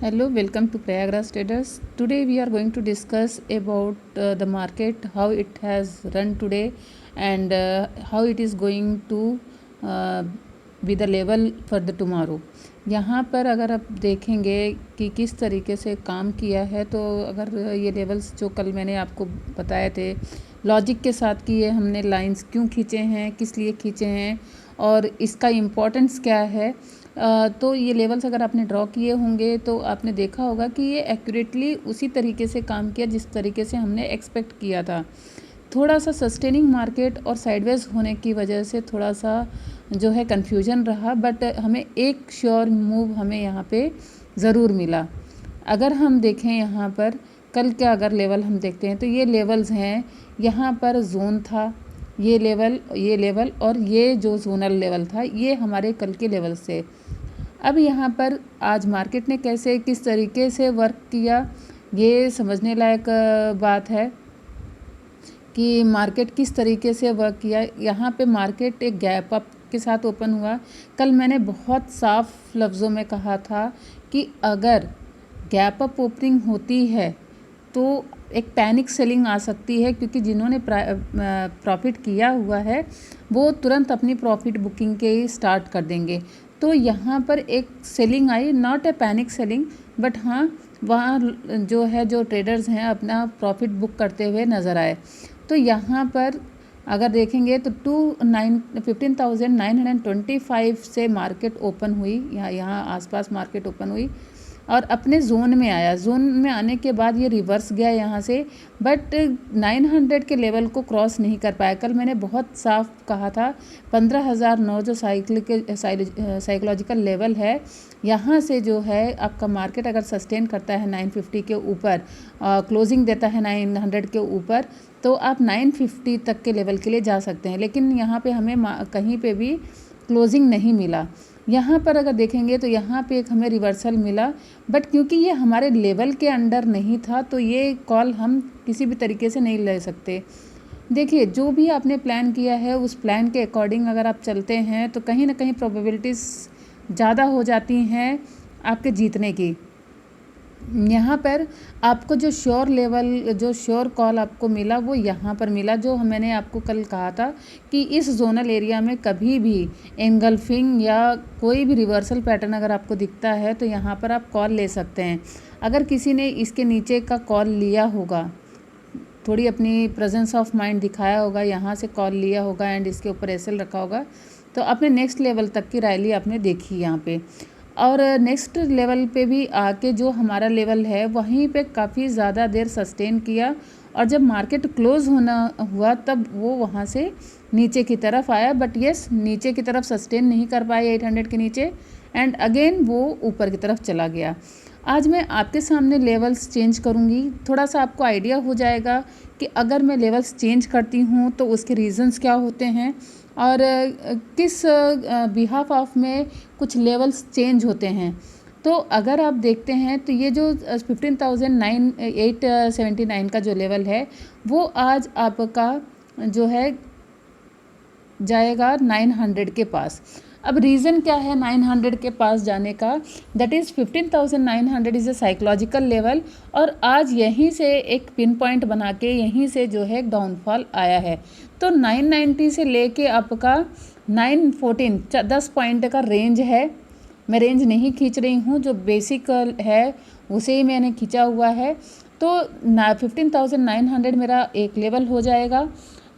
Hello, welcome to Prayagraj Traders. Today we are going to discuss about the market, how it has run today, and how it is going to uh, be the level for the tomorrow. यहाँ पर अगर आप देखेंगे कि किस तरीके से काम किया है, तो अगर ये लेवल्स जो कल मैंने आपको बताए थे लॉजिक के साथ कि ये हमने लाइंस क्यों खींचे हैं, किस लिए खींचे हैं और इसका इम्पोर्टेंस क्या है, तो ये लेवल्स अगर आपने ड्रॉ किए होंगे तो आपने देखा होगा कि ये एक्यूरेटली उसी तरीके से काम किया जिस तरीके से हमने एक्सपेक्ट किया था। थोड़ा सा सस्टेनिंग मार्केट और साइडवेज होने की वजह से थोड़ा सा जो है कन्फ्यूजन रहा, बट हमें एक श्योर मूव हमें यहाँ पे ज़रूर मिला। अगर हम देखें यहाँ पर कल का अगर लेवल हम देखते हैं तो ये लेवल्स हैं, यहाँ पर जोन था, ये लेवल और ये जो जोनल लेवल था ये हमारे कल के लेवल से। अब यहाँ पर आज मार्केट ने कैसे किस तरीके से वर्क किया, ये समझने लायक बात है कि मार्केट किस तरीके से वर्क किया। यहाँ पे मार्केट एक गैप अप के साथ ओपन हुआ। कल मैंने बहुत साफ लफ्ज़ों में कहा था कि अगर गैप अप ओपनिंग होती है तो एक पैनिक सेलिंग आ सकती है, क्योंकि जिन्होंने प्रॉफिट किया हुआ है वो तुरंत अपनी प्रॉफिट बुकिंग के स्टार्ट कर देंगे। तो यहाँ पर एक selling I, not a panic selling, but हाँ वहाँ जो है जो ट्रेडर्स हैं अपना प्रॉफिट बुक करते हुए नज़र आए। तो यहाँ पर अगर देखेंगे तो 15,925 से मार्केट ओपन हुई, यहाँ आसपास मार्केट ओपन हुई और अपने जोन में आया। जोन में आने के बाद ये रिवर्स गया यहाँ से, बट 900 के लेवल को क्रॉस नहीं कर पाया। कल मैंने बहुत साफ कहा था 15,009 जो साइकोलॉजिकल लेवल है, यहाँ से जो है आपका मार्केट अगर सस्टेन करता है 950 के ऊपर, क्लोजिंग देता है 900 के ऊपर, तो आप 950 तक के लेवल के लिए जा सकते हैं। लेकिन यहाँ पे हमें कहीं पे भी क्लोजिंग नहीं मिला। यहाँ पर अगर देखेंगे तो यहाँ पे एक हमें रिवर्सल मिला, बट क्योंकि ये हमारे लेवल के अंडर नहीं था तो ये कॉल हम किसी भी तरीके से नहीं ले सकते। देखिए, जो भी आपने प्लान किया है उस प्लान के अकॉर्डिंग अगर आप चलते हैं तो कहीं ना कहीं प्रोबेबिलिटीज़ ज़्यादा हो जाती हैं आपके जीतने की। यहाँ पर आपको जो श्योर कॉल आपको मिला वो यहाँ पर मिला, जो मैंने आपको कल कहा था कि इस जोनल एरिया में कभी भी एंगल्फिंग या कोई भी रिवर्सल पैटर्न अगर आपको दिखता है तो यहाँ पर आप कॉल ले सकते हैं। अगर किसी ने इसके नीचे का कॉल लिया होगा, थोड़ी अपनी प्रेजेंस ऑफ माइंड दिखाया होगा, यहाँ से कॉल लिया होगा एंड इसके ऊपर एसएल रखा होगा, तो अपने नेक्स्ट लेवल तक की रैली आपने देखी यहाँ पे। और नेक्स्ट लेवल पे भी आके जो हमारा लेवल है वहीं पे काफ़ी ज़्यादा देर सस्टेन किया, और जब मार्केट क्लोज़ होना हुआ तब वो वहाँ से नीचे की तरफ आया, बट येस नीचे की तरफ सस्टेन नहीं कर पाया 800 के नीचे, एंड अगेन वो ऊपर की तरफ चला गया। आज मैं आपके सामने लेवल्स चेंज करूँगी, थोड़ा सा आपको आइडिया हो जाएगा कि अगर मैं लेवल्स चेंज करती हूँ तो उसके रीज़न्स क्या होते हैं और किस बिहाफ ऑफ में कुछ लेवल्स चेंज होते हैं। तो अगर आप देखते हैं तो ये जो 15,879 का जो लेवल है वो आज आपका जो है जाएगा 900 के पास। अब रीज़न क्या है 900 के पास जाने का, that is 15,900 is a psychological level, और आज यहीं से एक पिन पॉइंट बना के यहीं से जो है डाउनफॉल आया है। तो 990 से लेके आपका 914 10 पॉइंट का रेंज है। मैं रेंज नहीं खींच रही हूँ, जो बेसिक है उसे ही मैंने खींचा हुआ है। तो 15,900 मेरा एक लेवल हो जाएगा,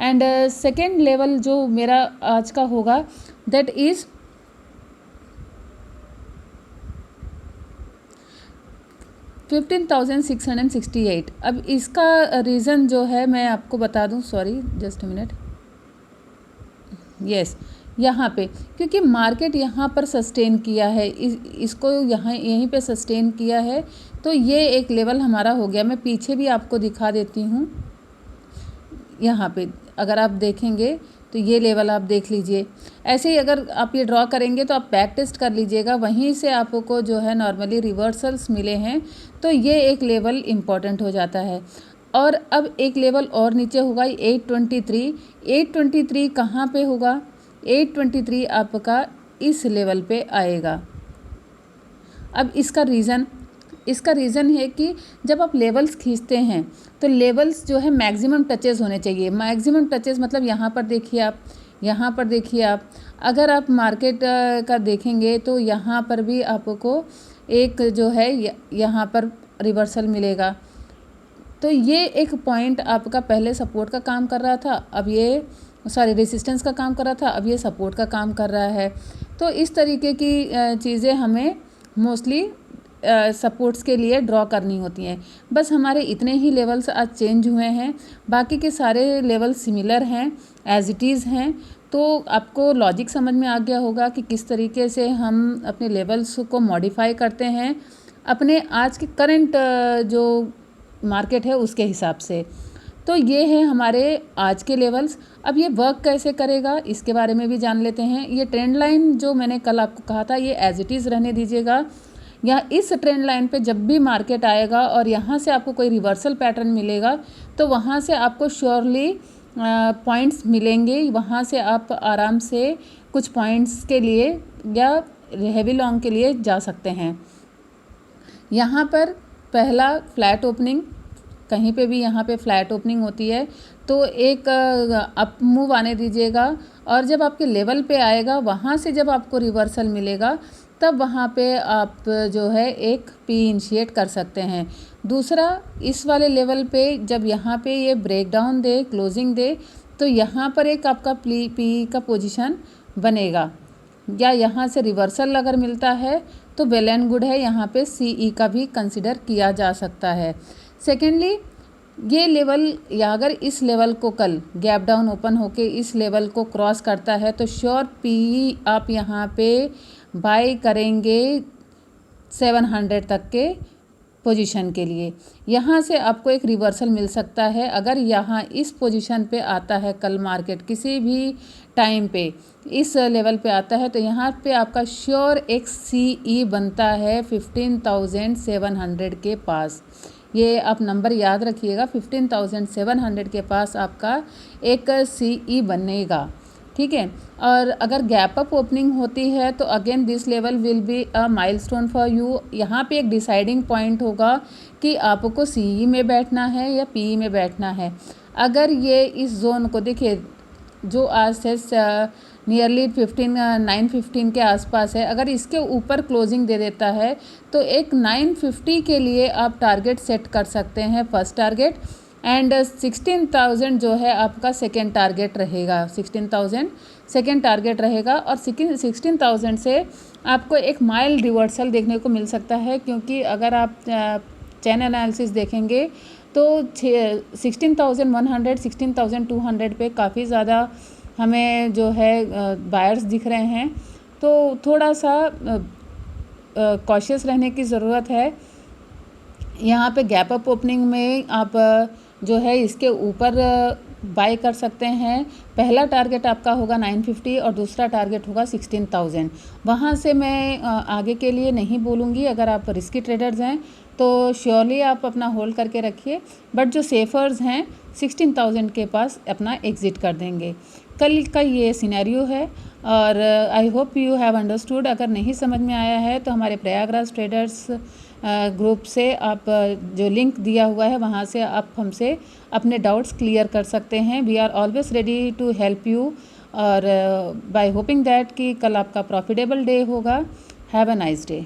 एंड सेकेंड लेवल जो मेरा आज का होगा दैट इज़ 15,668। अब इसका रीज़न जो है मैं आपको बता दूं, सॉरी जस्ट मिनट, यस यहाँ पे क्योंकि मार्केट यहाँ पर सस्टेन किया है, इसको यहीं पे सस्टेन किया है, तो ये एक लेवल हमारा हो गया। मैं पीछे भी आपको दिखा देती हूँ। यहाँ पे अगर आप देखेंगे तो ये लेवल आप देख लीजिए। ऐसे ही अगर आप ये ड्रॉ करेंगे तो आप बैक टेस्ट कर लीजिएगा, वहीं से आपको जो है नॉर्मली रिवर्सल्स मिले हैं, तो ये एक लेवल इम्पॉर्टेंट हो जाता है। और अब एक लेवल और नीचे होगा 823। 823 कहाँ पे होगा? 823 आपका इस लेवल पे आएगा। अब इसका रीज़न इसका रीज़न है कि जब आप लेवल्स खींचते हैं तो लेवल्स जो है मैक्सिमम टचेस होने चाहिए। मैक्सिमम टचेस मतलब यहाँ पर देखिए आप, यहाँ पर देखिए आप, अगर आप मार्केट का देखेंगे तो यहाँ पर भी आपको एक जो है यहाँ पर रिवर्सल मिलेगा। तो ये एक पॉइंट आपका पहले सपोर्ट का काम कर रहा था, अब ये रेजिस्टेंस का काम कर रहा था, अब ये सपोर्ट का काम कर रहा है। तो इस तरीके की चीज़ें हमें मोस्टली सपोर्ट्स के लिए ड्रॉ करनी होती हैं। बस हमारे इतने ही लेवल्स आज चेंज हुए हैं, बाकी के सारे लेवल सिमिलर हैं, एज इट इज़ हैं। तो आपको लॉजिक समझ में आ गया होगा कि किस तरीके से हम अपने लेवल्स को मॉडिफाई करते हैं अपने आज के करंट जो मार्केट है उसके हिसाब से। तो ये है हमारे आज के लेवल्स। अब ये वर्क कैसे करेगा इसके बारे में भी जान लेते हैं। ये ट्रेंड लाइन जो मैंने कल आपको कहा था, ये एज इट इज़ रहने दीजिएगा। या इस ट्रेंड लाइन पे जब भी मार्केट आएगा और यहाँ से आपको कोई रिवर्सल पैटर्न मिलेगा तो वहाँ से आपको श्योरली पॉइंट्स मिलेंगे। वहाँ से आप आराम से कुछ पॉइंट्स के लिए या हेवी लॉन्ग के लिए जा सकते हैं। यहाँ पर पहला फ्लैट ओपनिंग, कहीं पे भी यहाँ पे फ्लैट ओपनिंग होती है तो एक अप मूव आने दीजिएगा, और जब आपके लेवल पे आएगा वहाँ से जब आपको रिवर्सल मिलेगा तब वहाँ पे आप जो है एक पी इनिशिएट कर सकते हैं। दूसरा, इस वाले लेवल पे जब यहाँ पे ये ब्रेक डाउन दे, क्लोजिंग दे, तो यहाँ पर एक आपका पी का पोजीशन बनेगा, या यहाँ से रिवर्सल अगर मिलता है तो वेल एंड गुड है, यहाँ पे सीई का भी कंसिडर किया जा सकता है। सेकेंडली, ये लेवल या अगर इस लेवल को कल गैप डाउन ओपन होके इस लेवल को क्रॉस करता है तो श्योर पी आप यहाँ पे बाय करेंगे 700 तक के पोजीशन के लिए। यहाँ से आपको एक रिवर्सल मिल सकता है। अगर यहाँ इस पोजीशन पे आता है कल मार्केट किसी भी टाइम पे इस लेवल पे आता है तो यहाँ पे आपका श्योर एक सीई बनता है 15,700 के पास। ये आप नंबर याद रखिएगा, 15,700 के पास आपका एक सीई बनेगा, ठीक है। और अगर गैप अप ओपनिंग होती है तो again this level will be a milestone for you. यहाँ पे एक डिसाइडिंग पॉइंट होगा कि आपको सीई में बैठना है या पीई में बैठना है। अगर ये इस जोन को देखिए जो आज से नियरली 915 के आसपास है, अगर इसके ऊपर क्लोजिंग दे देता है तो एक 950 के लिए आप टारगेट सेट कर सकते हैं, फर्स्ट टारगेट, एंड 16,000 जो है आपका सेकेंड टारगेट रहेगा। 16,000 सेकेंड टारगेट रहेगा और 16,000 से आपको एक माइल्ड रिवर्सल देखने को मिल सकता है, क्योंकि अगर आप चैन एनालिसिस देखेंगे तो 16,100 16,200 पे काफ़ी ज़्यादा हमें जो है बायर्स दिख रहे हैं। तो थोड़ा सा कॉशियस रहने की ज़रूरत है। यहाँ पे गैप अप ओपनिंग में आप जो है इसके ऊपर बाय कर सकते हैं। पहला टारगेट आपका होगा 950 और दूसरा टारगेट होगा 16,000। वहाँ से मैं आगे के लिए नहीं बोलूँगी। अगर आप रिस्की ट्रेडर्स हैं तो श्योरली आप अपना होल्ड करके रखिए, बट जो सेफर्स हैं 16,000 के पास अपना एग्ज़िट कर देंगे। कल का ये सिनेरियो है और I hope you have understood. अगर नहीं समझ में आया है तो हमारे प्रयागराज ट्रेडर्स ग्रुप से आप जो लिंक दिया हुआ है वहाँ से आप हमसे अपने डाउट्स क्लियर कर सकते हैं। We are always ready to help you, और बाय होपिंग दैट कि कल आपका प्रॉफिटेबल डे होगा। Have a nice day.